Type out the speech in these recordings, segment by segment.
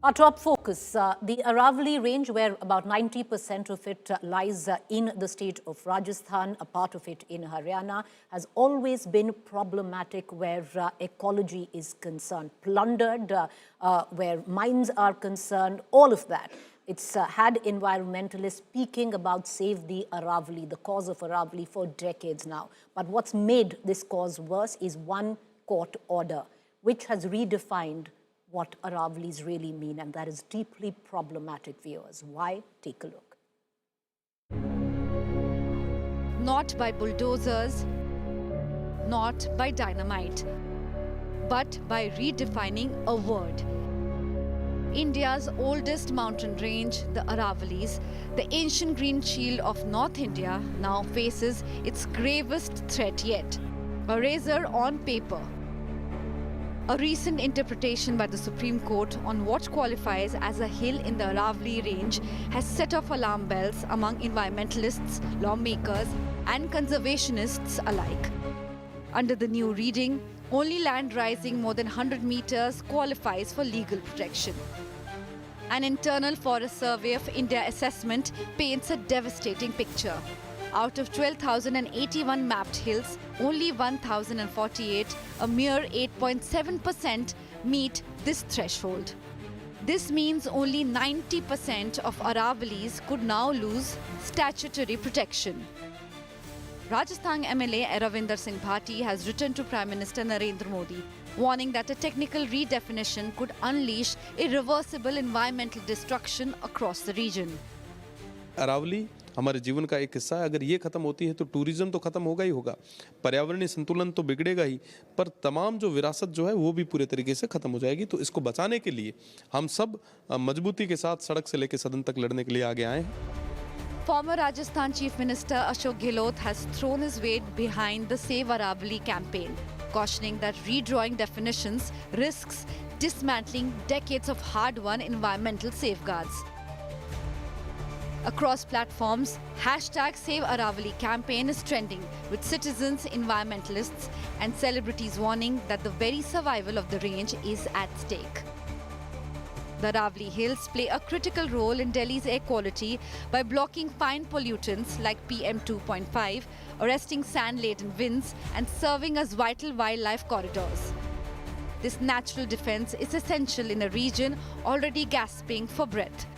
Our top focus, the Aravalli range, where about 90% of it lies in the state of Rajasthan, a part of it in Haryana, has always been problematic where ecology is concerned, plundered, where mines are concerned, all of that. It's had environmentalists speaking about Save the Aravalli, the cause of Aravalli, for decades now. But what's made this cause worse is one court order, which has redefined what Aravalis really mean, and that is deeply problematic, viewers. Why? Take a look. Not by bulldozers, not by dynamite, but by redefining a word. India's oldest mountain range, the Aravalis, the ancient green shield of North India, now faces its gravest threat yet, a razor on paper. A recent interpretation by the Supreme Court on what qualifies as a hill in the Aravalli range has set off alarm bells among environmentalists, lawmakers, and conservationists alike. Under the new reading, only land rising more than 100 meters qualifies for legal protection. An internal Forest Survey of India assessment paints a devastating picture. Out of 12,081 mapped hills, only 1,048, a mere 8.7%, meet this threshold. This means only 90% of Aravalis could now lose statutory protection. Rajasthan MLA Ravindra Singh Bhati has written to Prime Minister Narendra Modi, warning that a technical redefinition could unleash irreversible environmental destruction across the region. Aravalli हमारे जीवन का एक हिस्सा है। अगर ये खत्म होती है तो टूरिज्म तो खत्म होगा ही होगा, पर्यावरणीय संतुलन तो बिगड़ेगा ही, पर तमाम जो विरासत जो है वो भी पूरे तरीके से खत्म हो जाएगी। तो इसको बचाने के लिए हम सब मजबूती के साथ सड़क से लेकर सदन तक लड़ने के लिए आगे आए हैं। Former Rajasthan Chief Minister Ashok Gehlot has thrown his weight behind the Save Aravalli campaign, cautioning that redrawing definitions risks dismantling decades of hard-won environmental safeguards. Across platforms, #SaveAravalli campaign is trending, with citizens, environmentalists and celebrities warning that the very survival of the range is at stake. The Aravalli Hills play a critical role in Delhi's air quality by blocking fine pollutants like PM 2.5, arresting sand-laden winds and serving as vital wildlife corridors. This natural defense is essential in a region already gasping for breath.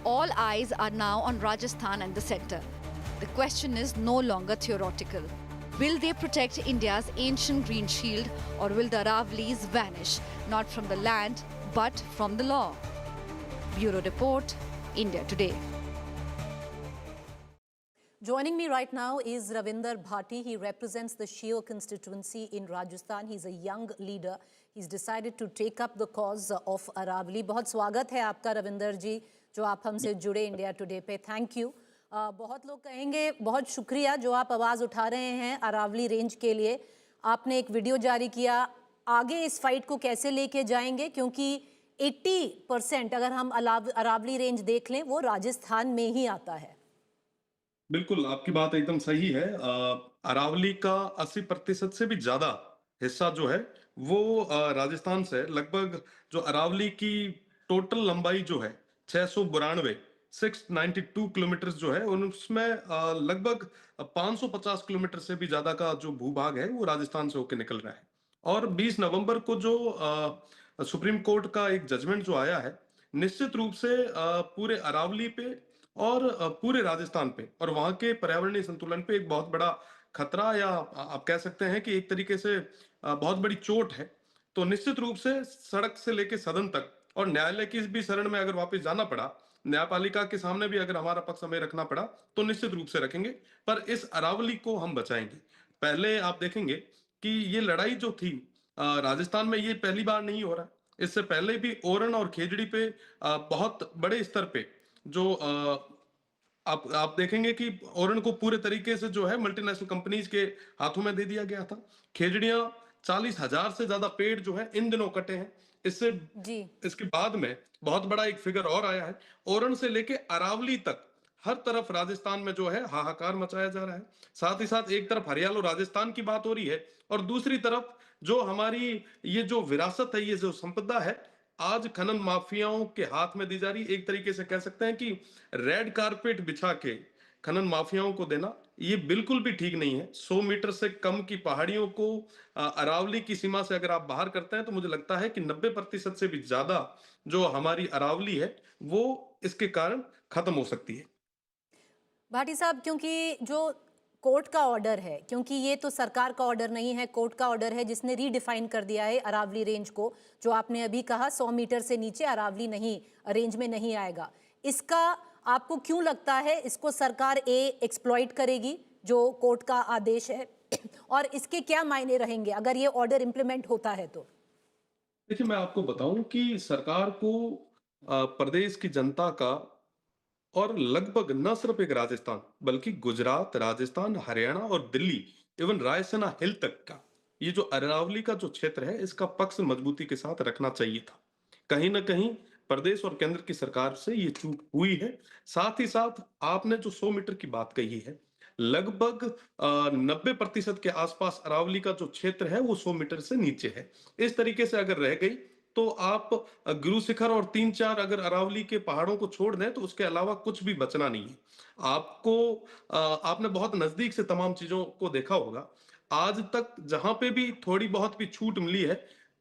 All eyes are now on Rajasthan and the centre. The question is no longer theoretical. Will they protect India's ancient green shield, or will the Aravalis vanish, not from the land, but from the law? Bureau Report, India Today. Joining me right now is Ravindra Bhati. He represents the Shio constituency in Rajasthan. He's a young leader. He's decided to take up the cause of Aravalli. बहुत स्वागत है आपका रविंदर जी, जो आप हमसे जुड़े India today पे। Thank you. बहुत लोग कहेंगे बहुत शुक्रिया जो आप आवाज़ उठा रहे हैं अरावली रेंज के लिए। आपने एक वीडियो जारी किया, आगे इस फाइट को कैसे लेके जाएंगे, क्योंकि 80% अगर हम अरावली रेंज देख लें वो राजस्थान में ही आता है। बिल्कुल, आपकी बात एकदम सही है। अरावली का 80% से भी ज्यादा हिस्सा जो है वो राजस्थान से, लगभग जो अरावली की टोटल लंबाई जो है 692 किलोमीटर जो है, उसमें लगभग 550 किलोमीटर से भी ज्यादा का जो भूभाग है वो राजस्थान से होकर निकल रहा है। और 20 नवंबर को जो सुप्रीम कोर्ट का एक जजमेंट जो आया है, निश्चित रूप से पूरे अरावली पे और पूरे राजस्थान पे और वहां के पर्यावरणीय संतुलन पे एक बहुत बड़ा खतरा, या आप कह सकते हैं कि एक तरीके से बहुत बड़ी चोट है। तो निश्चित रूप से सड़क से लेकर सदन तक और न्यायालय की भी शरण में अगर वापस जाना पड़ा, न्यायपालिका के सामने भी अगर हमारा पक्ष हमें रखना पड़ा, तो निश्चित रूप से रखेंगे, पर इस अरावली को हम बचाएंगे। पहले आप देखेंगे कि ये लड़ाई जो थी राजस्थान में, ये पहली बार नहीं हो रहा। इससे पहले भी ओरन और खेजड़ी पे बहुत बड़े स्तर पे जो आप देखेंगे कि ओरन को पूरे तरीके से जो है मल्टीनेशनल कंपनीज के हाथों में दे दिया गया था। खेजड़ियां 40,000 से ज्यादा पेड़ जो है इन दिनों कटे हैं। इससे इसके बाद में बहुत बड़ा एक फिगर और आया है, ओरन से लेके अरावली तक हर तरफ राजस्थान में जो है हाहाकार मचाया जा रहा है। साथ ही साथ एक तरफ हरियाणा राजस्थान की बात हो रही है और दूसरी तरफ जो हमारी ये जो विरासत है, ये जो संपदा है, आज खनन माफियाओं के हाथ में दी जा रही, एक तरीके से कह सकते हैं कि रेड कारपेट बिछा के खनन माफियाओं को देना, ये बिल्कुल भी ठीक नहीं है। 100 मीटर से कम की पहाड़ियों को अरावली की सीमा से अगर आप बाहर करते हैं तो मुझे लगता है कि 90% से भी ज्यादा जो हमारी अरावली है वो इसके कारण खत्म हो सकती है। भाटी साहब, क्योंकि जो कोर्ट का ऑर्डर है, क्योंकि ये तो सरकार का ऑर्डर नहीं है, कोर्ट का ऑर्डर है जिसने रीडिफाइन कर दिया है अरावली रेंज को, जो आपने अभी कहा 100 मीटर से नीचे अरावली नहीं, रेंज में नहीं आएगा। इसका आपको क्यों लगता है इसको सरकार एक्सप्लॉइट करेगी जो कोर्ट का आदेश है, और इसके क्या मायने रहेंगे अगर ये ऑर्डर इंप्लीमेंट होता है तो? देखिए, मैं आपको बताऊं कि सरकार को प्रदेश की जनता का और लगभग न सिर्फ एक राजस्थान बल्कि गुजरात, राजस्थान, हरियाणा और दिल्ली, इवन रायसेना हिल तक का ये जो अरावली का जो क्षेत्र है इसका पक्ष मजबूती के साथ रखना चाहिए था। कहीं ना कहीं प्रदेश और केंद्र की सरकार से ये चूक हुई है। साथ ही साथ आपने जो 100 मीटर की बात कही है, लगभग 90% के आसपास अरावली का जो क्षेत्र है वो 100 मीटर से नीचे है। इस तरीके से अगर रह गई तो आप गुरु शिखर और 3-4 अगर अरावली के पहाड़ों को छोड़ दें तो उसके अलावा कुछ भी बचना नहीं है आपको। आपने बहुत नजदीक से तमाम चीजों को देखा होगा। आज तक जहां पे भी थोड़ी बहुत भी छूट मिली है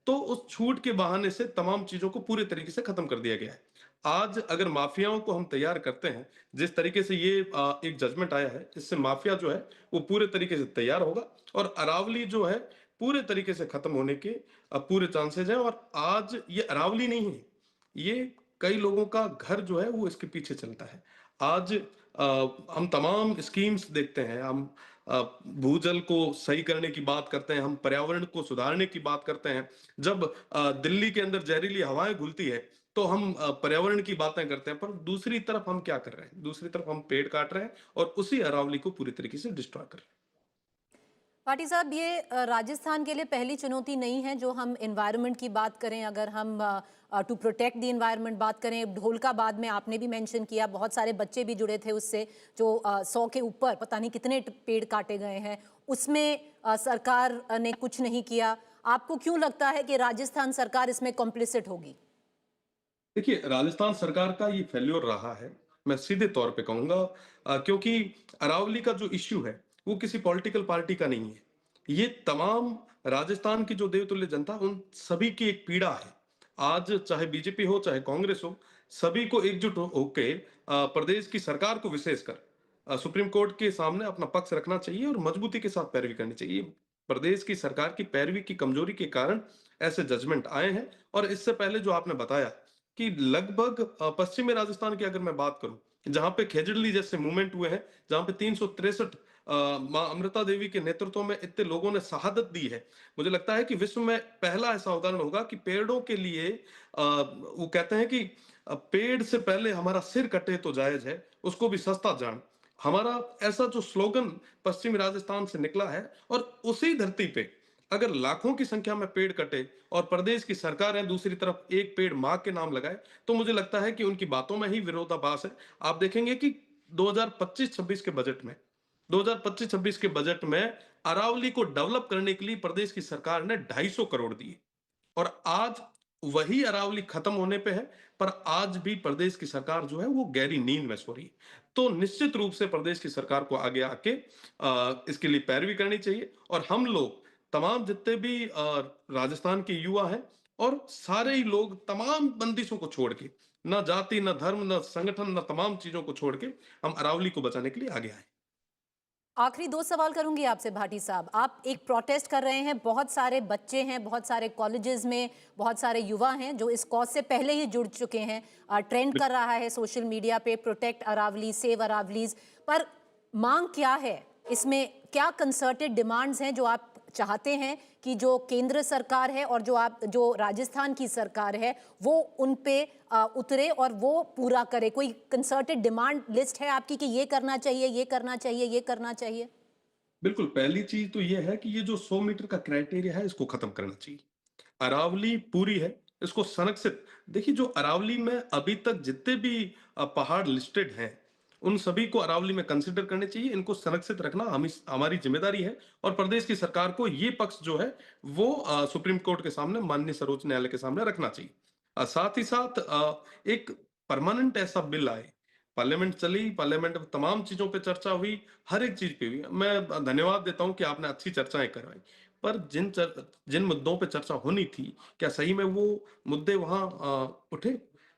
तो उस छूट के बहाने से तमाम चीजों को पूरे तरीके से खत्म कर दिया गया है। आज अगर माफियाओं को हम तैयार करते हैं, जिस तरीके से ये एक जजमेंट आया है, इससे माफिया जो है वो पूरे तरीके से तैयार होगा और अरावली जो है पूरे तरीके से खत्म होने के पूरे चांसेस हैं। और आज ये अरावली नहीं है, ये कई लोगों का घर जो है वो इसके पीछे चलता है। आज हम तमाम स्कीम्स देखते हैं, हम भूजल को सही करने की बात करते हैं, हम पर्यावरण को सुधारने की बात करते हैं। जब दिल्ली के अंदर जहरीली हवाएं घुलती है तो हम पर्यावरण की बातें करते हैं, पर दूसरी तरफ हम क्या कर रहे हैं? दूसरी तरफ हम पेड़ काट रहे हैं और उसी अरावली को पूरी तरीके से डिस्ट्रॉय कर रहे हैं। पाटी साहब, ये राजस्थान के लिए पहली चुनौती नहीं है जो हम एनवायरनमेंट की बात करें। अगर हम टू प्रोटेक्ट द एनवायरनमेंट बात करें, ढोलकाबाद में आपने भी मेंशन किया, बहुत सारे बच्चे भी जुड़े थे उससे, जो 100 के ऊपर पता नहीं कितने पेड़ काटे गए हैं, उसमें सरकार ने कुछ नहीं किया। आपको क्यों लगता है कि राजस्थान सरकार इसमें कॉम्प्लिसिट होगी? देखिए, राजस्थान सरकार का ये फेल्योर रहा है, मैं सीधे तौर पे कहूंगा, क्योंकि अरावली का जो इश्यू है वो किसी पॉलिटिकल पार्टी का नहीं है। ये तमाम राजस्थान की जो देवतुल्य जनता, उन सभी की एक पीड़ा है। आज चाहे बीजेपी हो चाहे कांग्रेस हो, सभी को एकजुट होके प्रदेश की सरकार को विशेषकर सुप्रीम कोर्ट के सामने अपना पक्ष रखना चाहिए और मजबूती के साथ पैरवी करनी चाहिए। प्रदेश की सरकार की पैरवी की कमजोरी के कारण ऐसे जजमेंट आए हैं। और इससे पहले जो आपने बताया कि लगभग पश्चिमी राजस्थान की अगर मैं बात करूं, जहां पे खेजड़ली जैसे मूवमेंट हुए हैं, जहां पे 363 मां अमृता देवी के नेतृत्व में इतने लोगों ने शहादत दी है, मुझे लगता है कि विश्व में पहला ऐसा उदाहरण होगा कि पेड़ों के लिए वो कहते हैं कि पेड़ से पहले हमारा सिर कटे तो जायज है, उसको भी सस्ता जान। हमारा ऐसा जो स्लोगन पश्चिमी राजस्थान से निकला है, और उसी धरती पे अगर लाखों की संख्या में पेड़ कटे और प्रदेश की सरकार है दूसरी तरफ एक पेड़ मां के नाम लगाए, तो मुझे लगता है कि उनकी बातों में ही विरोधाभास है। आप देखेंगे कि 2025-26 के बजट में 2025-26 के बजट में अरावली को डेवलप करने के लिए प्रदेश की सरकार ने 250 करोड़ दिए, और आज वही अरावली खत्म होने पे है, पर आज भी प्रदेश की सरकार जो है वो गहरी नींद में सो रही है। तो निश्चित रूप से प्रदेश की सरकार को आगे आके इसके लिए पैरवी करनी चाहिए। और हम लोग तमाम जितने भी राजस्थान के युवा हैं और सारे ही लोग तमाम बंदिशों को छोड़ के, ना जाति, ना धर्म, ना संगठन, ना तमाम चीजों को छोड़ के हम अरावली को बचाने के लिए आगे आए। आखिरी 2 सवाल करूंगी आपसे भाटी साहब। आप एक प्रोटेस्ट कर रहे हैं, बहुत सारे बच्चे हैं, बहुत सारे कॉलेजेस में बहुत सारे युवा हैं जो इस कॉज से पहले ही जुड़ चुके हैं। ट्रेंड कर रहा है सोशल मीडिया पे, प्रोटेक्ट अरावली, सेव अरावलीज। पर मांग क्या है इसमें? क्या कंसर्टेड डिमांड्स हैं जो आप चाहते हैं कि जो केंद्र सरकार है और जो राजस्थान की सरकार है वो उन पे उतरे और वो पूरा करे? कोई कंसर्टेड डिमांड लिस्ट है आपकी कि ये करना चाहिए, ये करना चाहिए, ये करना चाहिए? बिल्कुल, पहली चीज तो ये है कि ये जो 100 मीटर का क्राइटेरिया है इसको खत्म करना चाहिए। अरावली पूरी है, इसको संरक्षित, देखिए जो अरावली में अभी तक जितने भी पहाड़ लिस्टेड हैं उन सभी को अरावली में कंसिडर करने चाहिए। इनको संरक्षित रखना हमारी जिम्मेदारी है, और प्रदेश की सरकार को ये पक्ष जो है वो सुप्रीम कोर्ट के सामने, माननीय सर्वोच्च न्यायालय के सामने रखना चाहिए। साथ ही साथ एक परमानेंट ऐसा बिल आए, पार्लियामेंट चली, पार्लियामेंट में तमाम चीजों पे चर्चा हुई, हर एक चीज पे हुई। मैं धन्यवाद देता हूं कि आपने अच्छी चर्चाएं करवाई, पर जिन मुद्दों पे चर्चा होनी थी, क्या सही में वो मुद्दे वहां उठे?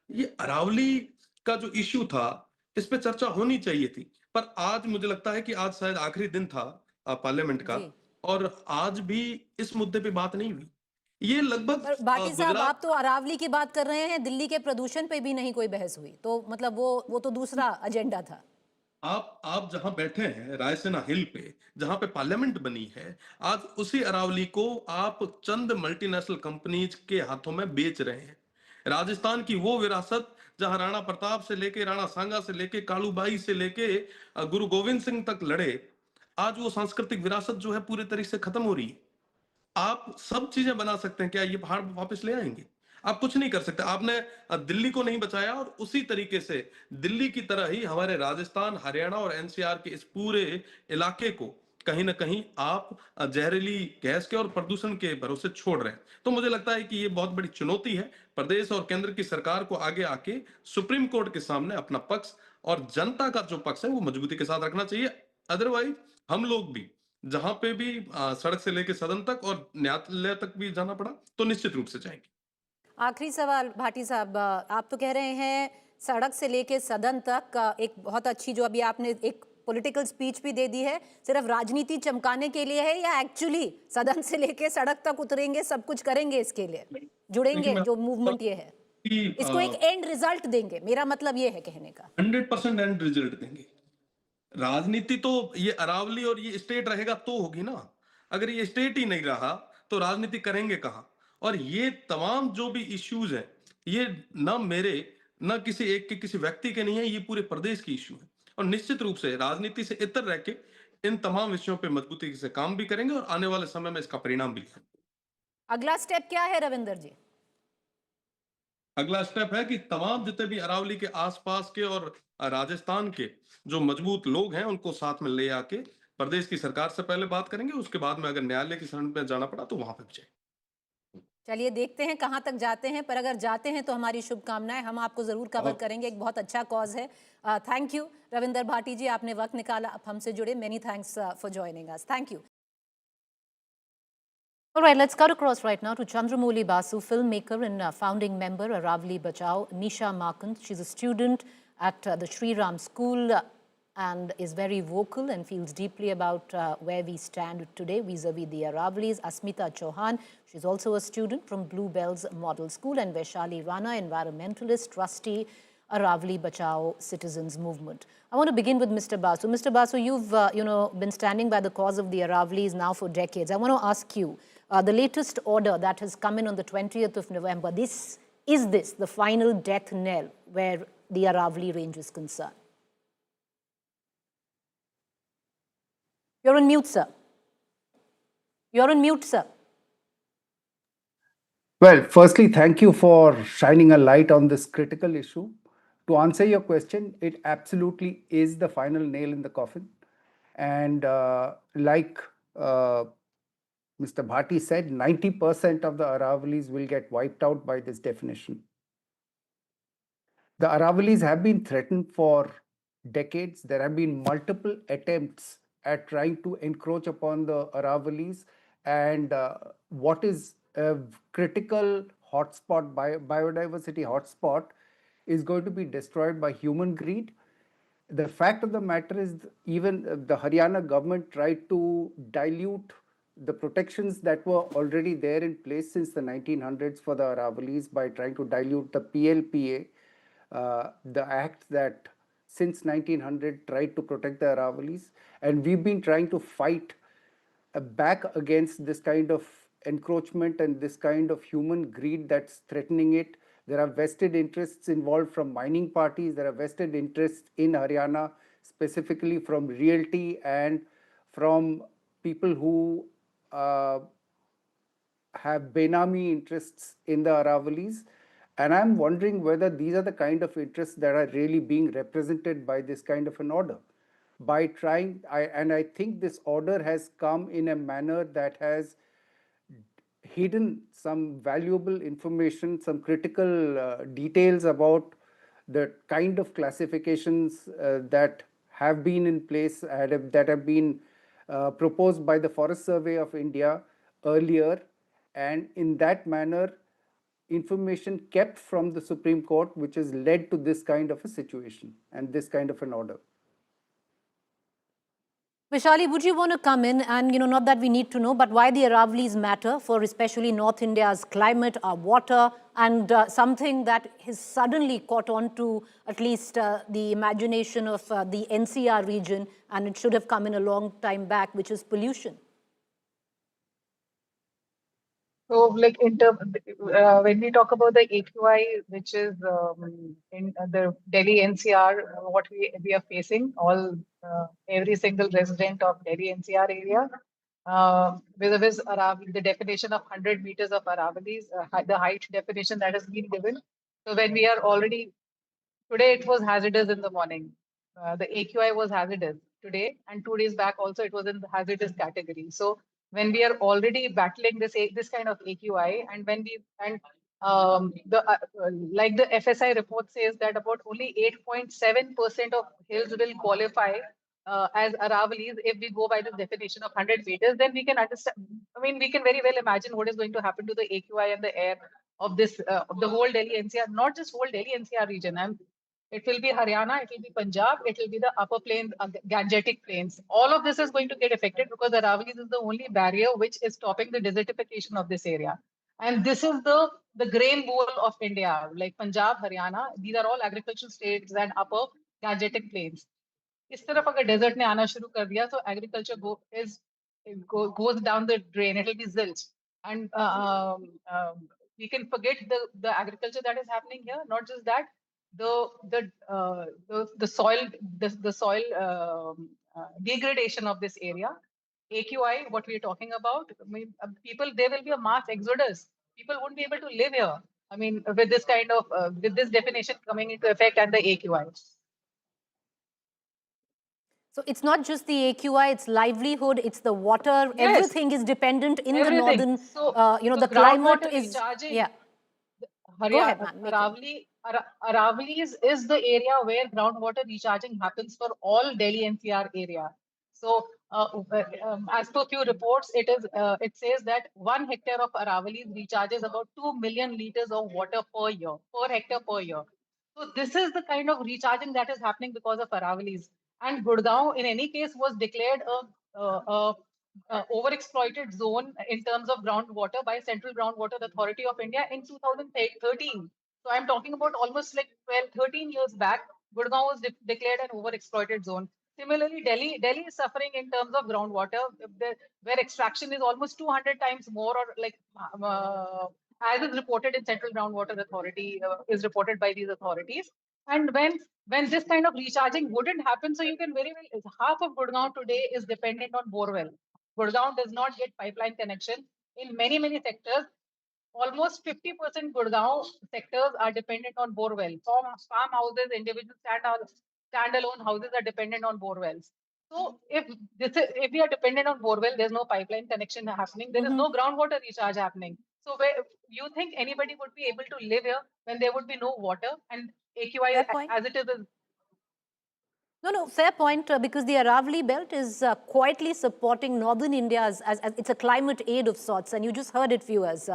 ये अरावली का जो इश्यू था, इस पे चर्चा होनी चाहिए थी, पर आज मुझे लगता है कि आज शायद आखिरी दिन था पार्लियामेंट का, जी। और आज भी इस मुद्दे पे बात नहीं हुई। ये लगभग पर भाटी साहब, आप गुजरात। तो अरावली की बात कर रहे हैं, दिल्ली के प्रदूषण पे भी नहीं कोई बहस हुई, तो मतलब वो तो दूसरा एजेंडा था। आप जहां बैठे हैं रायसेना हिल पे, जहां पे पार्लियामेंट बनी है, आज उसी अरावली को आप चंद मल्टीनेशनल कंपनीज के हाथों में बेच रहे हैं। राजस्थान की वो विरासत जहां राणा प्रताप से लेके, राणा सांगा से लेके, कालूबाई से लेके गुरु गोविंद सिंह तक लड़े, आज वो सांस्कृतिक विरासत जो है पूरी तरीके से खत्म हो रही है। आप सब चीजें बना सकते हैं, क्या ये पहाड़ वापस ले आएंगे? आप कुछ नहीं कर सकते। आपने दिल्ली को नहीं बचाया, और उसी तरीके से दिल्ली की तरह ही हमारे राजस्थान, हरियाणा और एनसीआर के इस पूरे इलाके को कहीं ना कहीं आप जहरीली गैस के और प्रदूषण के भरोसे छोड़ रहे हैं। तो मुझे लगता है कि ये बहुत बड़ी चुनौती है प्रदेश और केंद्र की सरकार को आगे आके सुप्रीम कोर्ट के सामने अपना पक्ष और जनता का जो पक्ष है वो मजबूती के साथ रखना चाहिए। अदरवाइज हम लोग भी जहां पे भी सड़क से लेके सदन तक और न्यायालय तक भी जाना पड़ा तो निश्चित रूप से जाएंगे। आखिरी सवाल भाटी साहब, आप तो कह रहे हैं सड़क से लेके सदन तक, एक बहुत अच्छी जो अभी आपने एक पॉलिटिकल स्पीच भी दे दी है, सिर्फ राजनीति चमकाने के लिए है या एक्चुअली सदन से लेके सड़क तक उतरेंगे, सब कुछ करेंगे इसके लिए, देखिए जुड़ेंगे, मैं जो मूवमेंट ये है, कि इसको एक एंड रिजल्ट देंगे, मेरा मतलब ये है कहने का। 100% एंड रिजल्ट देंगे। राजनीति तो ये अरावली और ये स्टेट रहेगा तो होगी ना। अगर ये स्टेट ही नहीं रहा तो राजनीति करेंगे कहाँ? और ये तमाम जो भी इश्यूज हैं, ये ना मेरे, ना किसी एक के, किसी व्यक्ति के नहीं है, ये पूरे प्रदेश की इश्यू है। और निश्चित रूप से राजनीति से इतर रह के इन तमाम विषयों पे मजबूती से काम भी करेंगे और आने वाले समय में इसका परिणाम भी है। अगला स्टेप क्या है रविंदर जी? अगला स्टेप है कि तमाम जितने भी अरावली के आसपास के और राजस्थान के जो मजबूत लोग हैं उनको साथ में ले आके प्रदेश की सरकार से पहले बात करेंगे, उसके बाद में अगर न्यायालय की शरण में जाना पड़ा तो वहां पे भी जाएंगे। चलिए देखते हैं कहाँ तक जाते हैं, पर अगर जाते हैं तो हमारी शुभकामनाएं, हम आपको जरूर कवर बहुत करेंगे, एक बहुत अच्छा कॉज है। थैंक यू रविंदर भाटी जी, आपने वक्त निकाला, आप हमसे जुड़े, many thanks for joining us, thank you. All right, let's cut across right now to Chandramouli Basu, filmmaker and founding member, Aravali Bachao, Nisha Markant. She's a student at the Sri Ram School and is very vocal and feels deeply about where we stand today vis-a-vis the Aravalis. Asmita Chauhan, she's also a student from Bluebells Model School, and Vaishali Rana, environmentalist, trustee, Aravali Bachao Citizens Movement. I want to begin with Mr. Basu. Mr. Basu, you've been standing by the cause of the Aravalis now for decades. I want to ask you, the latest order that has come in on the 20th of November, is this the final death knell where the Aravalli range is concerned? You're on mute, sir. You're on mute, sir. Well, firstly, thank you for shining a light on this critical issue. To answer your question, it absolutely is the final nail in the coffin. And like Mr. Bhati said, 90% of the Aravalis will get wiped out by this definition. The Aravalis have been threatened for decades. There have been multiple attempts at trying to encroach upon the Aravalis, and what is a critical hotspot, biodiversity hotspot, is going to be destroyed by human greed. The fact of the matter is, even the Haryana government tried to dilute the protections that were already there in place since the 1900s for the Aravalis by trying to dilute the PLPA, the act that since 1900 tried to protect the Aravalis. And we've been trying to fight back against this kind of encroachment and this kind of human greed that's threatening it. There are vested interests involved from mining parties. There are vested interests in Haryana, specifically from realty and from people who have Benami interests in the Aravalis. And I'm wondering whether these are the kind of interests that are really being represented by this kind of an order. By trying, I think this order has come in a manner that has hidden some valuable information, some critical details about the kind of classifications that have been in place, that have been proposed by the Forest Survey of India earlier, and in that manner, information kept from the Supreme Court, which has led to this kind of a situation and this kind of an order. Vaishali, would you want to come in and, not that we need to know, but why the Aravalis matter for especially North India's climate, our water, and something that has suddenly caught on to at least the imagination of the NCR region, and it should have come in a long time back, which is pollution? So, like when we talk about the AQI, which is in the Delhi NCR, what we are facing, every single resident of Delhi NCR area, with the definition of 100 meters of Aravalis, the height definition that has been given. So when we are already today, it was hazardous in the morning. The AQI was hazardous today, and 2 days back also it was in the hazardous category. So when we are already battling this kind of AQI, and when we and the like the FSI report says that about only 8.7% of hills will qualify as Aravalis if we go by the definition of 100 meters. Then we can understand. I mean, we can very well imagine what is going to happen to the AQI and the air of this of the whole Delhi NCR, not just whole Delhi NCR region. It will be Haryana, it will be Punjab, it will be the upper plains, Gangetic plains. All of this is going to get affected because Aravalis is the only barrier which is stopping the desertification of this area. And this is the grain bowl of India, like Punjab, Haryana. These are all agricultural states and upper Gangetic plains. इस तरफ अगर desert ने आना शुरू कर दिया तो agriculture goes down the drain. It will be zilch, and we can forget the agriculture that is happening here. Not just that, the soil degradation of this area. AQI, what we are talking about, I mean, people, there will be a mass exodus. People won't be able to live here. I mean, with this kind of with this definition coming into effect and the AQI. So it's not just the AQI, it's livelihood, it's the water. Yes. Everything is dependent in the northern, so, the climate is... Recharging, yeah. Go ahead, ma'am. Aravallis is the area where groundwater recharging happens for all Delhi NCR area. So, as per few reports, it says that 1 hectare of Aravallis recharges about 2 million liters of water per year, per hectare per year. So this is the kind of recharging that is happening because of Aravalis. And Gurgaon, in any case, was declared a overexploited zone in terms of groundwater by Central Groundwater Authority of India in 2013. So I'm talking about almost like 12, 13 years back, Gurgaon was declared an overexploited zone. Similarly, Delhi is suffering in terms of groundwater, where extraction is almost 200 times more, or like as is reported in Central Groundwater Authority, is reported by these authorities. And when this kind of recharging wouldn't happen, so you can very well, half of Gurgaon today is dependent on borewell. Gurgaon does not get pipeline connection in many sectors. Almost 50% Gurgaon sectors are dependent on borewell. Farmhouses, individual standalone houses are dependent on borewells. So if we are dependent on borewell, there's no pipeline connection happening. There is no groundwater recharge happening. So where you think anybody would be able to live here when there would be no water, and AQI as it is No, fair point, because the Aravalli belt is quietly supporting northern India as it's a climate aid of sorts. And you just heard it, viewers.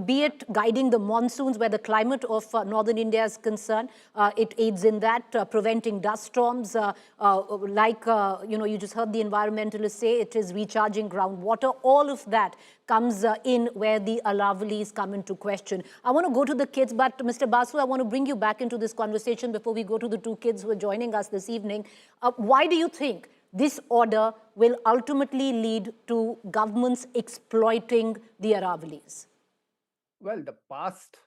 Be it guiding the monsoons where the climate of northern India is concerned, it aids in that, preventing dust storms. You just heard the environmentalists say it is recharging groundwater. All of that comes in where the Aravalis come into question. I want to go to the kids, but Mr. Basu, I want to bring you back into this conversation before we go to the two kids who are joining us this evening. Why do you think this order will ultimately lead to governments exploiting the Aravalis? Well, the past,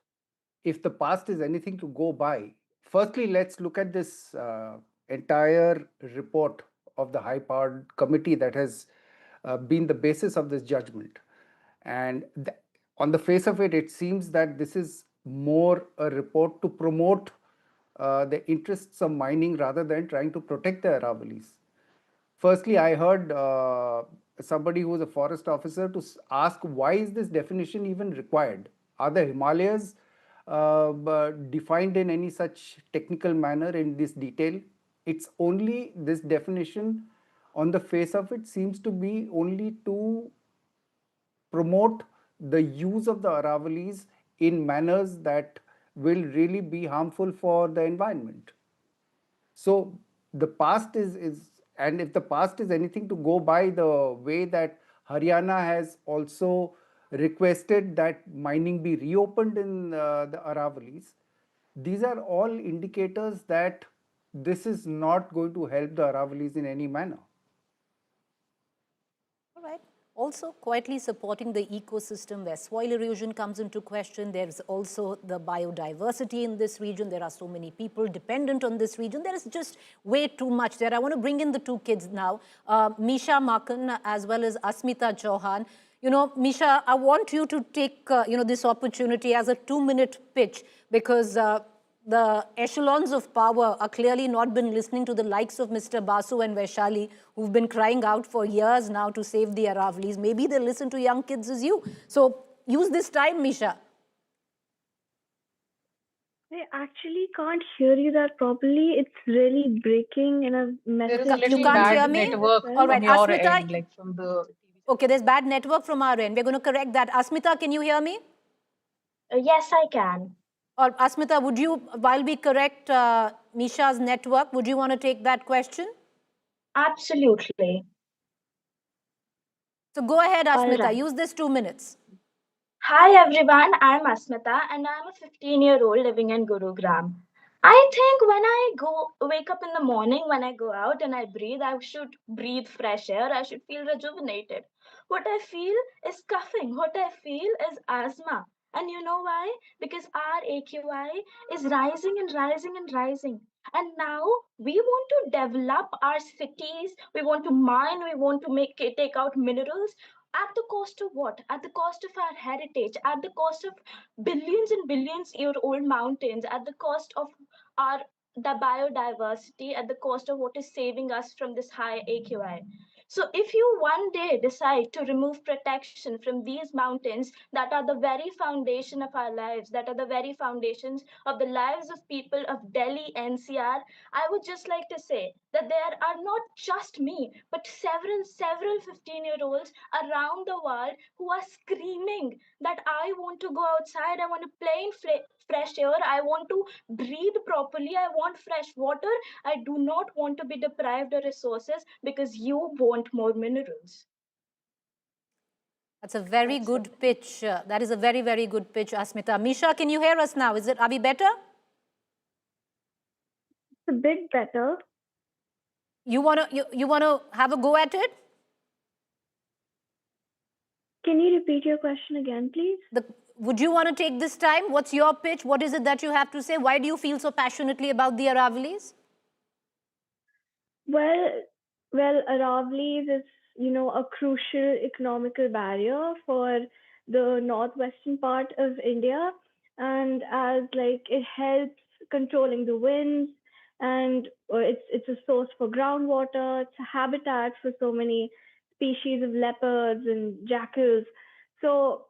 if the past is anything to go by, firstly, let's look at this entire report of the high-powered committee that has been the basis of this judgment. And on the face of it, it seems that this is more a report to promote the interests of mining rather than trying to protect the Aravalis. Firstly, I heard somebody who is a forest officer to ask, why is this definition even required? Are the Himalayas defined in any such technical manner in this detail? It's only this definition on the face of it seems to be only to promote the use of the Aravalis in manners that will really be harmful for the environment. So the past is, and if the past is anything to go by, the way that Haryana has also requested that mining be reopened in the Aravalis, these are all indicators that this is not going to help the Aravalis in any manner. All right. Also quietly supporting the ecosystem where soil erosion comes into question. There's also the biodiversity in this region. There are so many people dependent on this region. There is just way too much there. I want to bring in the two kids now, Misha Makan as well as Asmita Chauhan. You know, Misha, I want you to take, this opportunity as a 2-minute pitch because the echelons of power are clearly not been listening to the likes of Mr. Basu and Vaishali, who've been crying out for years now to save the Aravalis. Maybe they'll listen to young kids as you. So use this time, Misha. I actually can't hear you that properly. It's really breaking in a message. There is a little You can't bad hear me? network All right, from your Asmita. end, like from the TV. Okay, there's bad network from our end. We're going to correct that. Asmita, can you hear me? Yes, I can. Or Asmita, would you, while we correct Misha's network, would you want to take that question? Absolutely. So go ahead, Asmita. right. Use this 2 minutes. Hi everyone, I'm Asmita and I'm a 15-year-old living in Gurugram. I think when I wake up in the morning, when I go out and I breathe, I should breathe fresh air. I should feel rejuvenated. What I feel is coughing. What I feel is asthma. And you know why? Because our AQI is rising and rising and rising. And now we want to develop our cities. We want to mine. We want to take out minerals. At the cost of what? At the cost of our heritage, at the cost of billions and billions year old mountains, at the cost of our the biodiversity, at the cost of what is saving us from this high AQI. So if you one day decide to remove protection from these mountains that are the very foundation of our lives, that are the very foundations of the lives of people of Delhi NCR, I would just like to say that there are not just me, but several 15-year-olds around the world who are screaming that I want to go outside, I want to play in fresh air, I want to breathe properly, I want fresh water, I do not want to be deprived of resources because you want more minerals. That's a very good pitch. That is a very, very good pitch, Asmita. Misha, can you hear us now? Are we better? It's a bit better. You wanna have a go at it? Can you repeat your question again, please? Would you want to take this time? What's your pitch? What is it that you have to say? Why do you feel so passionately about the Aravalis? Well, Aravalis is, a crucial economical barrier for the northwestern part of India, and as it helps controlling the winds, and it's a source for groundwater. It's a habitat for so many species of leopards and jackals. So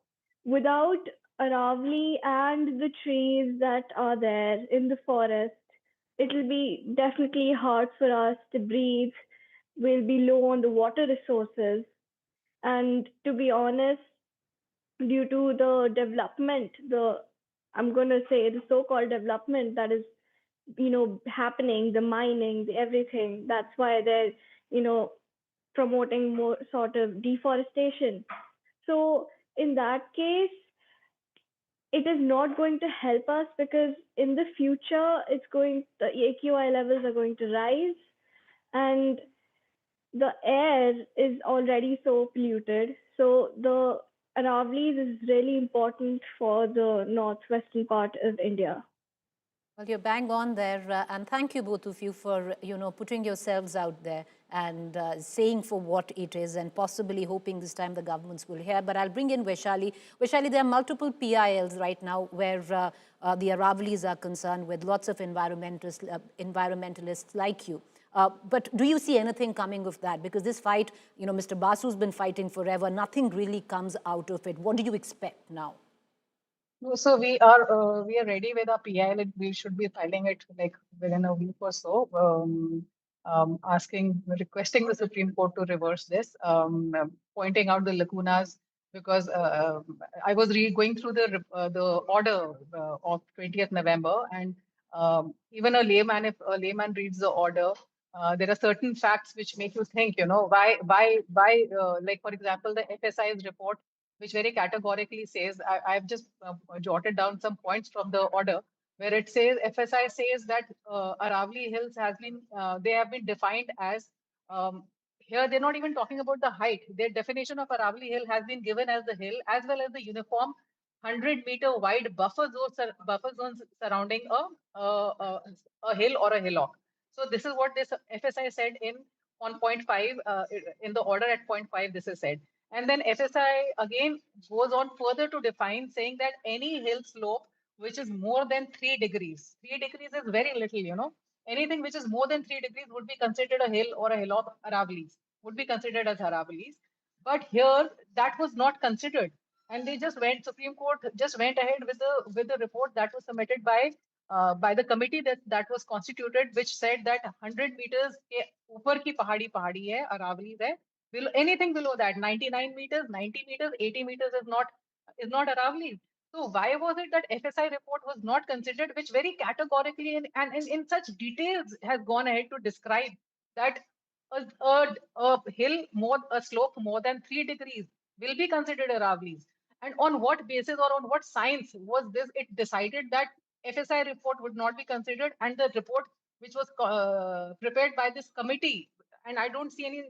without Aravali and the trees that are there in the forest, it'll be definitely hard for us to breathe. We'll be low on the water resources. And to be honest, due to the development, I'm going to say the so-called development that is, happening, the mining, the everything, that's why they're, promoting more sort of deforestation. So in that case, it is not going to help us because in the future, the AQI levels are going to rise, and the air is already so polluted. So the Aravallis is really important for the northwestern part of India. Well, you're bang on there, and thank you both of you for putting yourselves out there and saying for what it is, and possibly hoping this time the governments will hear. But I'll bring in Vaishali. Vaishali, there are multiple PILs right now where the Aravalis are concerned, with lots of environmentalists like you. But do you see anything coming of that? Because this fight, Mr. Basu's been fighting forever. Nothing really comes out of it. What do you expect now? So we are ready with our PI. Like we should be filing it like within a week or so. Requesting the Supreme Court to reverse this, pointing out the lacunas, because I was going through the order of 20th November, and even if a layman reads the order, there are certain facts which make you think, why, like for example, the FSI's report, which very categorically says, I've just jotted down some points from the order, where it says, FSI says that Aravalli Hills they have been defined as, here they're not even talking about the height. Their definition of Aravalli Hill has been given as the hill, as well as the uniform 100-meter wide buffer zones surrounding a hill or a hillock. So this is what this FSI said on point 5, in the order at point 5, this is said. And then FSI again goes on further to define, saying that any hill slope which is more than 3 degrees, 3 degrees is very little, anything which is more than 3 degrees would be considered a hill or a hillock. Aravalis would be considered as Aravalis. But here that was not considered. And Supreme Court just went ahead with the report that was submitted by the committee that was constituted, which said that 100 meters ke upar ki pahadi hai, Aravalis hai. Anything below that, 99 meters, 90 meters, 80 meters is not Aravalli. So why was it that FSI report was not considered, which very categorically and in such details has gone ahead to describe that a slope more than 3 degrees will be considered Aravallis? And on what basis or on what science was it decided that FSI report would not be considered, and the report which was prepared by this committee? And I don't see any,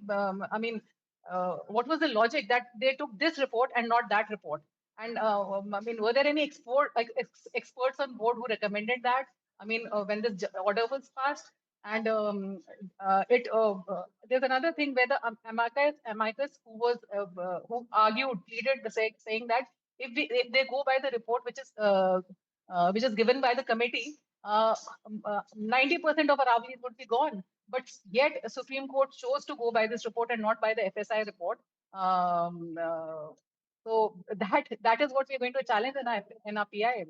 what was the logic that they took this report and not that report? And were there any experts on board who recommended that? When this order was passed, and there's another thing where the amicus who pleaded saying that if they go by the report which is given by the committee, 90% of Aravallis would be gone. But yet, Supreme Court chose to go by this report and not by the FSI report. So that is what we're going to challenge in our PI.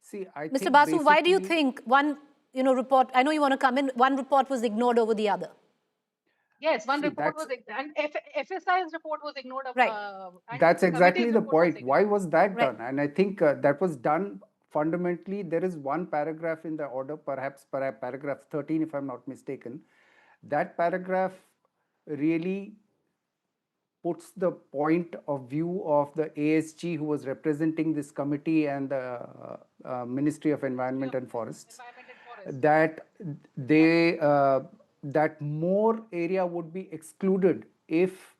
See, I Mr. think Basu, why do you basically- think one report, I know you want to come in, one report was ignored over the other? Yes, one report was, and FSI's report was ignored. Right. That's exactly the point. Why was that Right. done? And I think that was done fundamentally. There is one paragraph in the order, perhaps paragraph 13, if I'm not mistaken. That paragraph really puts the point of view of the ASG who was representing this committee and the Ministry of Environment and Forests, that that more area would be excluded if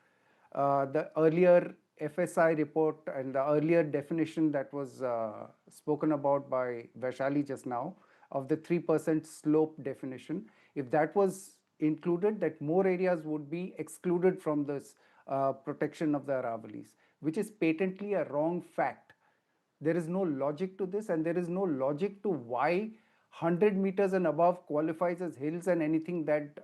the earlier FSI report and the earlier definition that was spoken about by Vaishali just now of the 3% slope definition, if that was included, that more areas would be excluded from this protection of the Aravalis, which is patently a wrong fact. There is no logic to this, and there is no logic to why 100 meters and above qualifies as hills, and anything that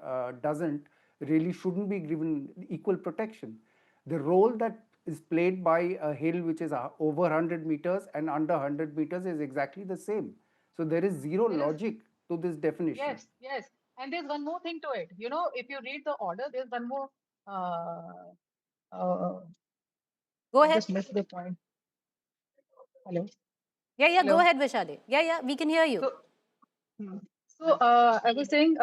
doesn't really shouldn't be given equal protection. The role that is played by a hill which is over 100 meters and under 100 meters is exactly the same. So there is zero logic to this definition. Yes, yes. And there's one more thing to it. If you read the order, there's one more. Go ahead. Just missed the point. Hello. Yeah. Hello? Go ahead, Vaishali. Yeah, we can hear you. So I was saying,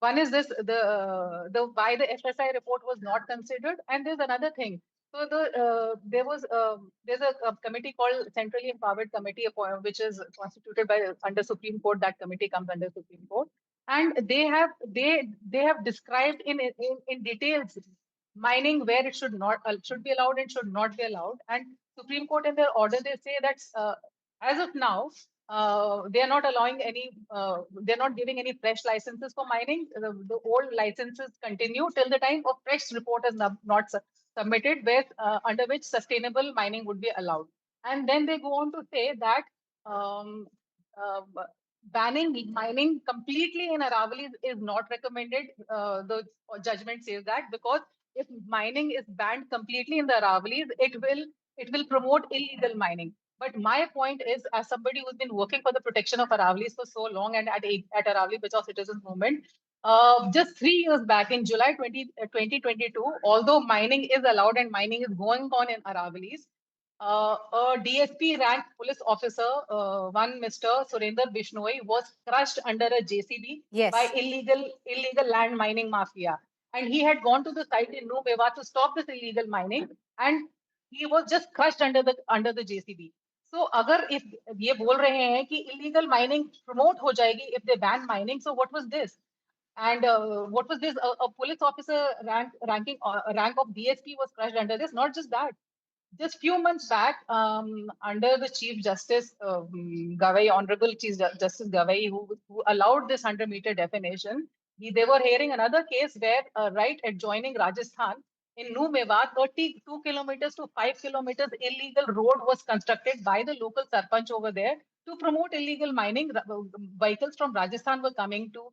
one is this: the why the FSI report was not considered, and there's another thing. So there's a committee called Centrally Empowered Committee, which is constituted under Supreme Court. That committee comes under Supreme Court, and they have described in details mining where it should be allowed and should not be allowed. And Supreme Court in their order, they say that as of now, they are not allowing they're not giving any fresh licenses for mining. The old licenses continue till the time a fresh report is not submitted, under which sustainable mining would be allowed. And then they go on to say that banning mining completely in Aravalli is not recommended. The judgment says that, because if mining is banned completely in the Aravallis, it will promote illegal mining. But my point is, as somebody who's been working for the protection of Aravalis for so long, and at Aravalli Bachao Citizens Movement, just 3 years back in July 2022, although mining is allowed and mining is going on in Aravalis, a DSP rank police officer, one Mr. Surinder Bishnoi, was crushed under a JCB by Yes. illegal land mining mafia. And he had gone to the site in New Meva to stop this illegal mining, and he was just crushed under the JCB. So, अगर if ये बोल रहे हैं कि illegal mining promote हो जाएगी if they ban mining, so what was this? And what was this? A police officer rank of DSP was crushed under this. Not just that, just few months back, under the Chief Justice Gavai, Honorable Chief Justice Gavai, who allowed this 100-meter definition, they were hearing another case where right adjoining Rajasthan in New Mewat, 32 kilometers to 5 kilometers illegal road was constructed by the local sarpanch over there to promote illegal mining. Vehicles from Rajasthan were coming to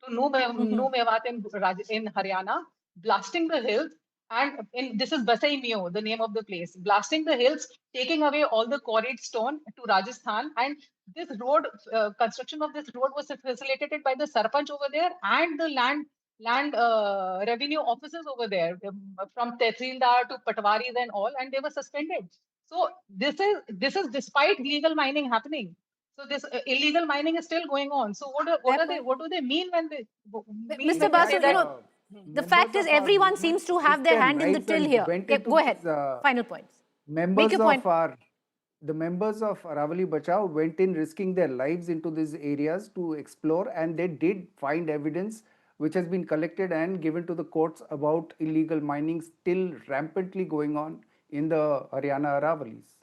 New Mewat in Haryana, blasting the hills. And this is Basai Mio, the name of the place, blasting the hills, taking away all the quarried stone to Rajasthan. And this road, construction of this road was facilitated by the Sarpanch over there and the land revenue officers over there, from Tehsildar to Patwaris and all, and they were suspended. So this is despite legal mining happening. So this illegal mining is still going on. So what do they mean when they mean Mr. when they Basu, say that? the fact is everyone seems to have their hand in the till here. Yeah, go ahead. Final points. Make your point. The members of Aravali Bachao went in risking their lives into these areas to explore, and they did find evidence which has been collected and given to the courts about illegal mining still rampantly going on in the Haryana Aravalis.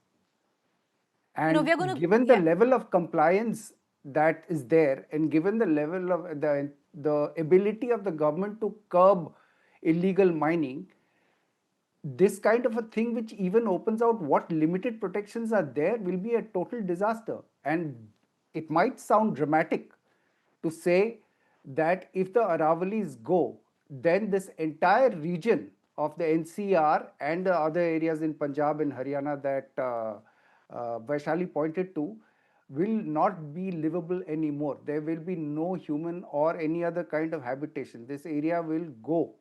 And given the level of compliance that is there, and given the level of the ability of the government to curb illegal mining, this kind of a thing, which even opens out what limited protections are there, will be a total disaster. And it might sound dramatic to say that if the Aravalis go, then this entire region of the NCR and the other areas in Punjab and Haryana that Vaishali pointed to will not be livable anymore. There will be no human or any other kind of habitation. This area will go.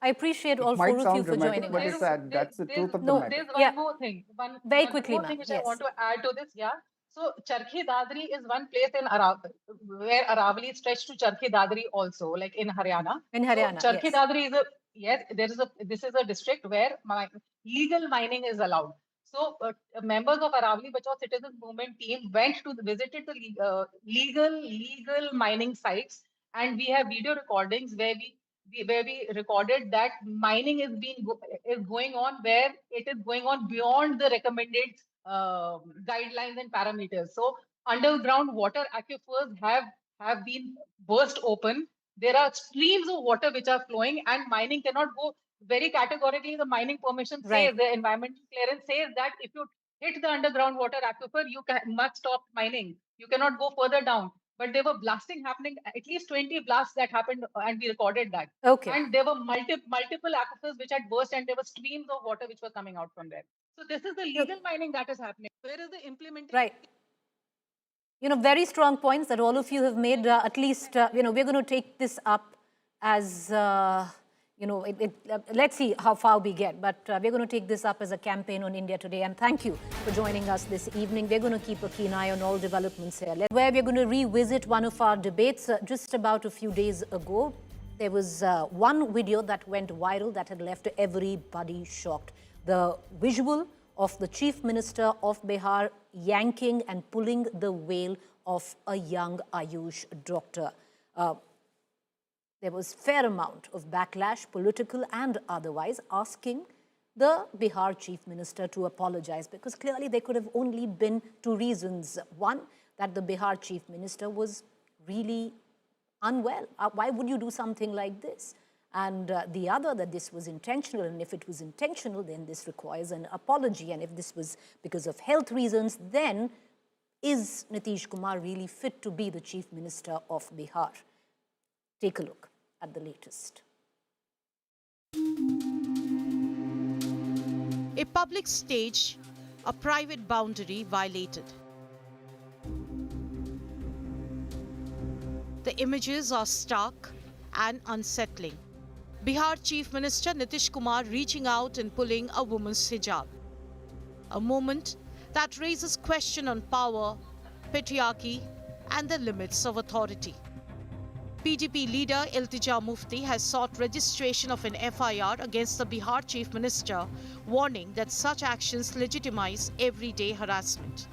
I appreciate all four of you for joining but us. That's the truth of the matter. There's one more thing. Very quickly, thing which I want to add to this. Yeah. So Charkhi Dadri is one place in where Aravali stretch to Charkhi Dadri also, like in Haryana. In Haryana, so Charkhi yes. Dadri is this is a district where legal mining is allowed. So members of Aravali Bachao Citizens Movement team visited the legal mining sites, and we have video recordings where we recorded that mining is going on, where it is going on beyond the recommended guidelines and parameters. So underground water aquifers have been burst open. There are streams of water which are flowing, and mining cannot go. Very categorically, the mining permission says, the environmental clearance says that if you hit the underground water aquifer, you must stop mining. You cannot go further down. But there were blasting happening, at least 20 blasts that happened, and we recorded that. Okay. And there were multiple aquifers which had burst, and there were streams of water which were coming out from there. So this is the legal mining that is happening. Where is the implementation? Right. Very strong points that all of you have made. At least, we're going to take this up as, let's see how far we get. But we're going to take this up as a campaign on India Today. And thank you for joining us this evening. We're going to keep a keen eye on all developments here. Where we're going to revisit one of our debates just about a few days ago. There was one video that went viral that had left everybody shocked. The visual of the Chief Minister of Bihar yanking and pulling the veil of a young Ayush doctor. There was fair amount of backlash, political and otherwise, asking the Bihar Chief Minister to apologize, because clearly there could have only been two reasons. One, that the Bihar Chief Minister was really unwell. Why would you do something like this? And the other, that this was intentional, and if it was intentional, then this requires an apology. And if this was because of health reasons, then Is Nitish Kumar really fit to be the Chief Minister of Bihar? Take a look at the latest. A public stage, a private boundary violated. The images are stark and unsettling. Bihar Chief Minister Nitish Kumar reaching out and pulling a woman's hijab. A moment that raises question on power, patriarchy, and the limits of authority. PDP leader Iltija Mufti has sought registration of an FIR against the Bihar Chief Minister, warning that such actions legitimize everyday harassment.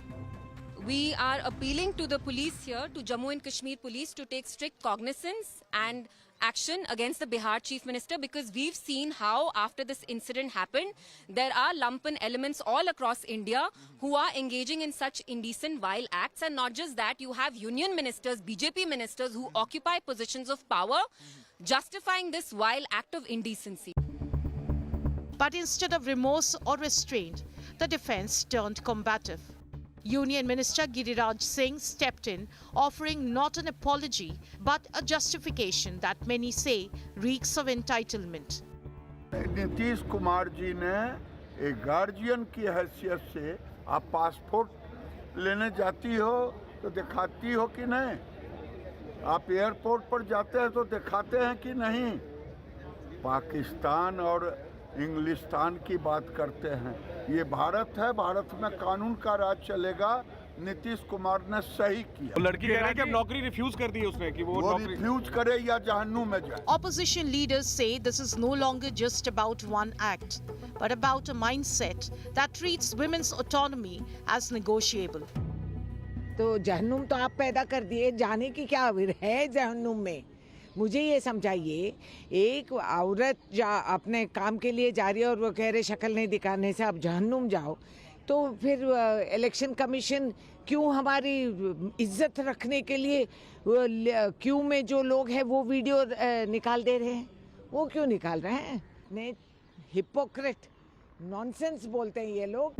We are appealing to the police here, to Jammu and Kashmir police, to take strict cognizance and action against the Bihar Chief Minister, because we've seen how after this incident happened, there are lumpen elements all across India who are engaging in such indecent, vile acts. And not just that, you have union ministers, BJP ministers who occupy positions of power, justifying this vile act of indecency. But instead of remorse or restraint, the defense turned combative. Union Minister Giriraj Singh stepped in, offering not an apology, but a justification that many say reeks of entitlement. Nitish Kumar ji ने एक guardian की हैसियत से आप passport लेने जाती हो तो दिखाती हो कि नहीं, आप एयरपोर्ट पर जाते हैं तो दिखाते हैं कि नहीं, पाकिस्तान और इंग्लिस्तान की बात करते हैं। ये भारत है, भारत में कानून का राज चलेगा। नीतीश कुमार ने सही किया। तो लड़की कह रही है कि अब नौकरी रिफ्यूज कर दी उसने कि वो रिफ्यूज करे या जहन्नुम में जाए। Opposition leaders say this is no longer just about one act, but about a mindset that treats women's autonomy as negotiable. तो जहन्नुम तो आप पैदा कर दिए, जाने की क्या है जहन्नुम में? मुझे ये समझाइए, एक औरत अपने काम के लिए जा रही है और वो कह रहे शक्ल नहीं दिखाने से आप जहन्नुम जाओ, तो फिर इलेक्शन कमीशन क्यों हमारी इज्जत रखने के लिए क्यों में जो लोग हैं वो वीडियो निकाल दे रहे हैं? वो क्यों निकाल रहे हैं? ने हिपोक्रेट नॉनसेंस बोलते हैं ये लोग।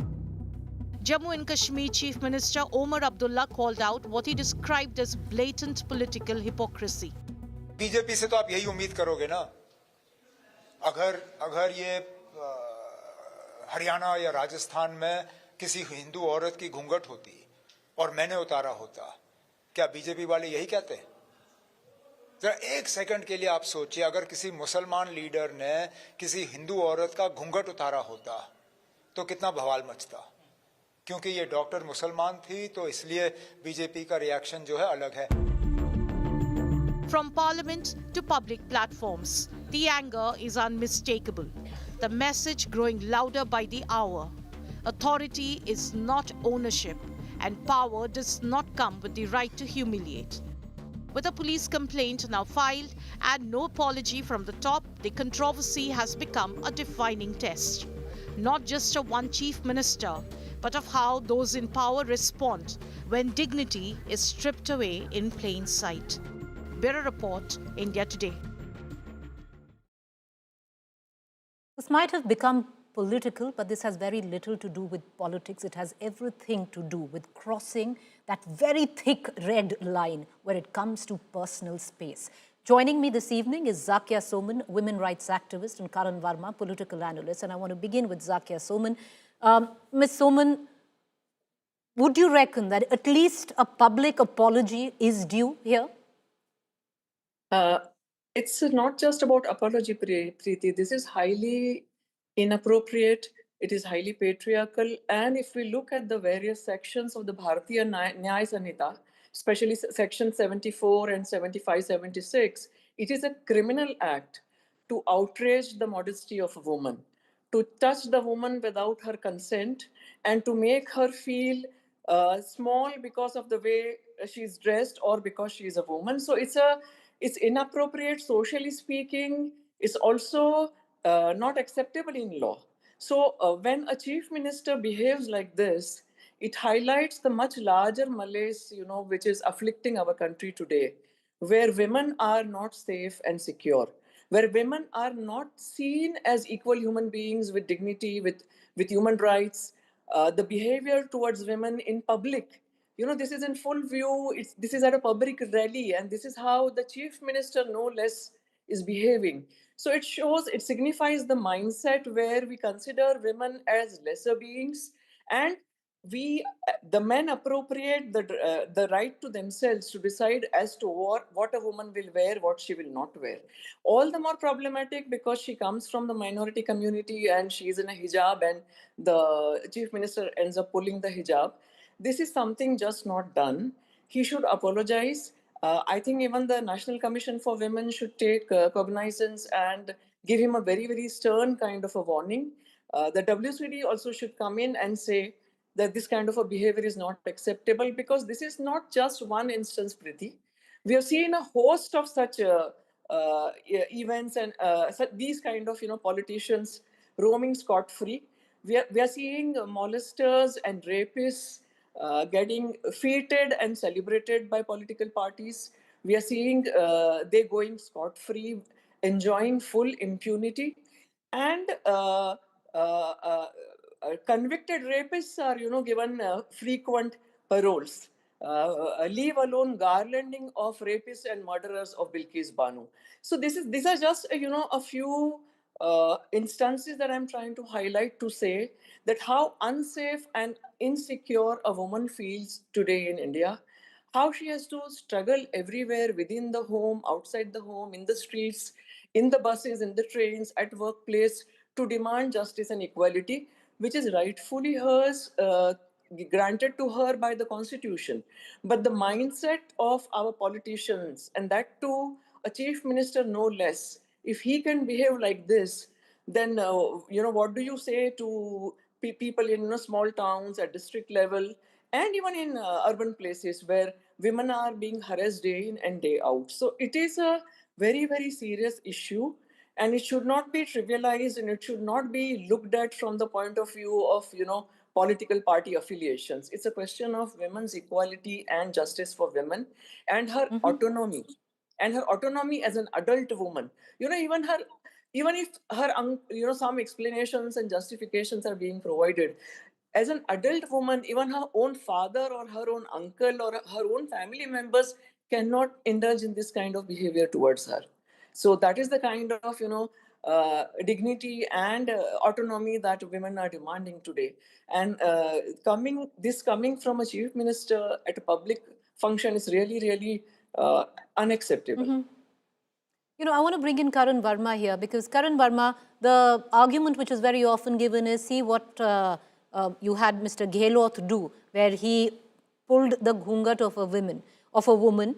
Jammu and Kashmir Chief Minister Omar Abdullah called out what he described as blatant political hypocrisy. BJP से तो आप यही उम्मीद करोगे ना, अगर ये हरियाणा या राजस्थान में किसी हिंदू औरत की घूंघट होती और मैंने उतारा होता, क्या बीजेपी वाले यही कहते हैं? जरा एक सेकंड के लिए आप सोचिए, अगर किसी मुसलमान लीडर ने किसी हिंदू औरत का घूंघट उतारा होता तो कितना बवाल मचता। क्योंकि ये डॉक्टर मुसलमान थी तो इसलिए बीजेपी का रिएक्शन जो है अलग है। From parliament to public platforms, the anger is unmistakable. The message growing louder by the hour. Authority is not ownership, and power does not come with the right to humiliate. With a police complaint now filed and no apology from the top, the controversy has become a defining test. Not just of one chief minister, but of how those in power respond when dignity is stripped away in plain sight. Bureau Report, India Today. This might have become political, but this has very little to do with politics. It has everything to do with crossing that very thick red line where it comes to personal space. Joining me this evening is Zakia Soman, women rights activist, and Karan Varma, political analyst. And I want to begin with Zakia Soman. Ms. Soman, would you reckon that at least a public apology is due here? It's not just about apology, Preeti. This is highly inappropriate. It is highly patriarchal. And if we look at the various sections of the Bharatiya Nyaya Sanhita, especially section 74 and 75, 76, it is a criminal act to outrage the modesty of a woman, to touch the woman without her consent, and to make her feel small because of the way she's dressed or because she's a woman. So it's inappropriate, socially speaking. It's also not acceptable in law. So when a chief minister behaves like this, it highlights the much larger malaise, which is afflicting our country today, where women are not safe and secure, where women are not seen as equal human beings with dignity, with human rights. The behavior towards women in public This is in full view. This is at a public rally, and this is how the chief minister, no less, is behaving. So it signifies the mindset where we consider women as lesser beings, and the men appropriate the right to themselves to decide as to what a woman will wear, what she will not wear. All the more problematic because she comes from the minority community and she is in a hijab, and the chief minister ends up pulling the hijab. This is something just not done. He should apologize. I think even the National Commission for Women should take cognizance and give him a very, very stern kind of a warning. The WCD also should come in and say that this kind of a behavior is not acceptable, because this is not just one instance, Priti. We have seen a host of such events and these kind of politicians roaming scot-free. We are seeing molesters and rapists getting feted and celebrated by political parties. We are seeing they going scot-free, enjoying full impunity, and convicted rapists are, given frequent paroles. Leave alone garlanding of rapists and murderers of Bilkis Banu. So these are just a few instances that I'm trying to highlight to say that how unsafe and insecure a woman feels today in India, how she has to struggle everywhere within the home, outside the home, in the streets, in the buses, in the trains, at workplace, to demand justice and equality, which is rightfully hers, granted to her by the Constitution. But the mindset of our politicians, and that too a chief minister no less, if he can behave like this, then what do you say to people in small towns at district level, and even in urban places where women are being harassed day in and day out? So it is a very, very serious issue, and it should not be trivialized, and it should not be looked at from the point of view of political party affiliations. It's a question of women's equality and justice for women, and her autonomy, and her autonomy as an adult woman. Even if her some explanations and justifications are being provided, as an adult woman, even her own father or her own uncle or her own family members cannot indulge in this kind of behavior towards her. So that is the kind of dignity and autonomy that women are demanding today. And coming from a chief minister at a public function is really, really unacceptable. I want to bring in Karan Varma here, because Karan Varma, the argument which is very often given is, see what you had Mr. Gehlot do, where he pulled the ghungat of a woman.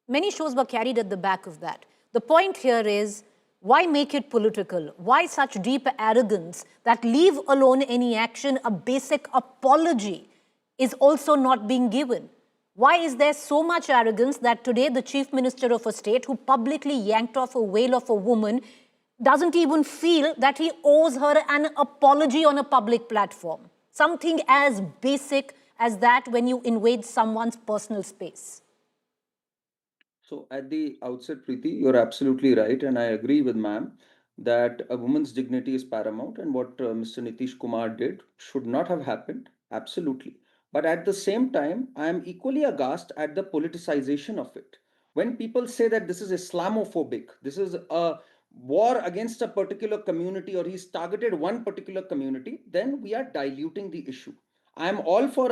Many shows were carried at the back of that. The point here is, why make it political? Why such deep arrogance that, leave alone any action, a basic apology is also not being given? Why is there so much arrogance that today the chief minister of a state who publicly yanked off a wail of a woman doesn't even feel that he owes her an apology on a public platform? Something as basic as that when you invade someone's personal space. So at the outset, Preeti, you're absolutely right. And I agree with ma'am that a woman's dignity is paramount. And what Mr. Nitish Kumar did should not have happened. Absolutely. But at the same time, I am equally aghast at the politicization of it. When people say that this is Islamophobic, this is a war against a particular community, or he's targeted one particular community, then we are diluting the issue. I am all for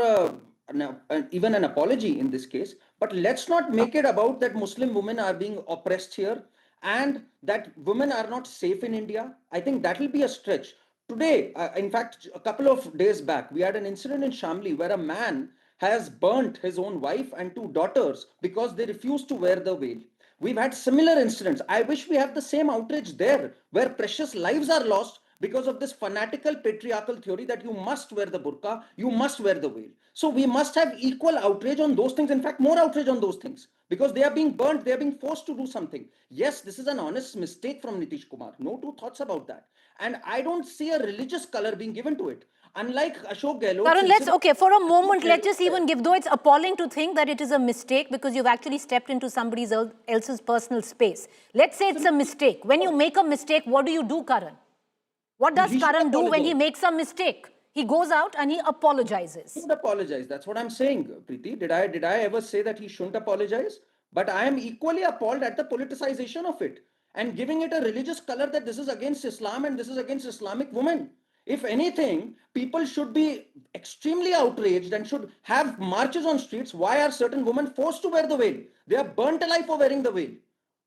even an apology in this case, but let's not make it about that Muslim women are being oppressed here and that women are not safe in India. I think that will be a stretch. Today, in fact, a couple of days back, we had an incident in Shamli where a man has burnt his own wife and two daughters because they refused to wear the veil. We've had similar incidents. I wish we have the same outrage there, where precious lives are lost because of this fanatical patriarchal theory that you must wear the burqa, you must wear the veil. So we must have equal outrage on those things. In fact, more outrage on those things, because they are being burnt, they are being forced to do something. Yes, this is an honest mistake from Nitish Kumar. No two thoughts about that. And I don't see a religious color being given to it. Unlike Ashok Gehlot. Karan, for a moment, let's just even give, though it's appalling to think that it is a mistake because you've actually stepped into somebody else's personal space. Let's say it's a mistake. When you make a mistake, what do you do, Karan? What does Karan do when he makes a mistake? He goes out and he apologizes. He should apologize. That's what I'm saying, Preeti. Did I ever say that he shouldn't apologize? But I am equally appalled at the politicization of it and giving it a religious color that this is against Islam and this is against Islamic women. If anything, people should be extremely outraged and should have marches on streets. Why are certain women forced to wear the veil? They are burnt alive for wearing the veil.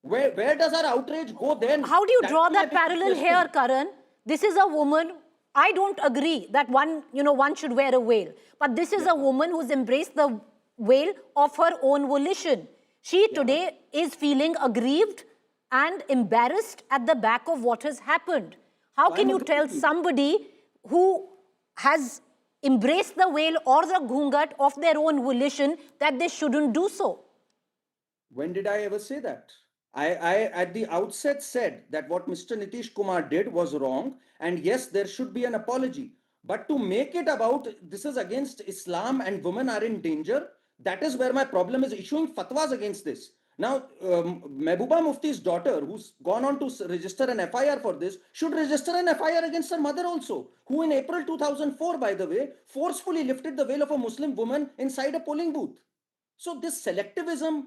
Where does our outrage go then? How do you draw that parallel here, Karan? This is a woman. I don't agree that one should wear a veil. But this is a woman who's embraced the veil of her own volition. She today is feeling aggrieved and embarrassed at the back of what has happened. How can you tell somebody who has embraced the veil or the ghungat of their own volition that they shouldn't do so? When did I ever say that? I at the outset said that what Mr. Nitish Kumar did was wrong, and yes, there should be an apology. But to make it about this is against Islam and women are in danger, that is where my problem is. Issuing fatwas against this. Now, Mehbooba Mufti's daughter, who's gone on to register an FIR for this, should register an FIR against her mother also, who in April 2004, by the way, forcefully lifted the veil of a Muslim woman inside a polling booth. So this selectivism,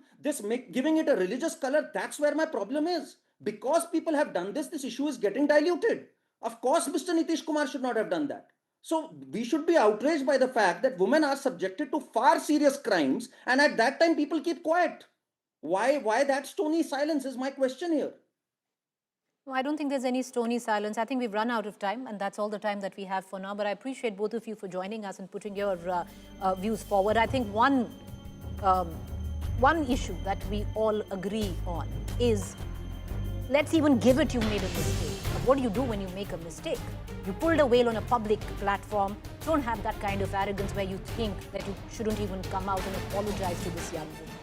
giving it a religious color, that's where my problem is. Because people have done this, this issue is getting diluted. Of course, Mr. Nitish Kumar should not have done that. So we should be outraged by the fact that women are subjected to far serious crimes, and at that time people keep quiet. Why that stony silence is my question here. No, I don't think there's any stony silence. I think we've run out of time, and that's all the time that we have for now. But I appreciate both of you for joining us and putting your views forward. I think one issue that we all agree on is, let's even give it you made a mistake. But what do you do when you make a mistake? You pulled a veil on a public platform. Don't have that kind of arrogance where you think that you shouldn't even come out and apologize to this young woman.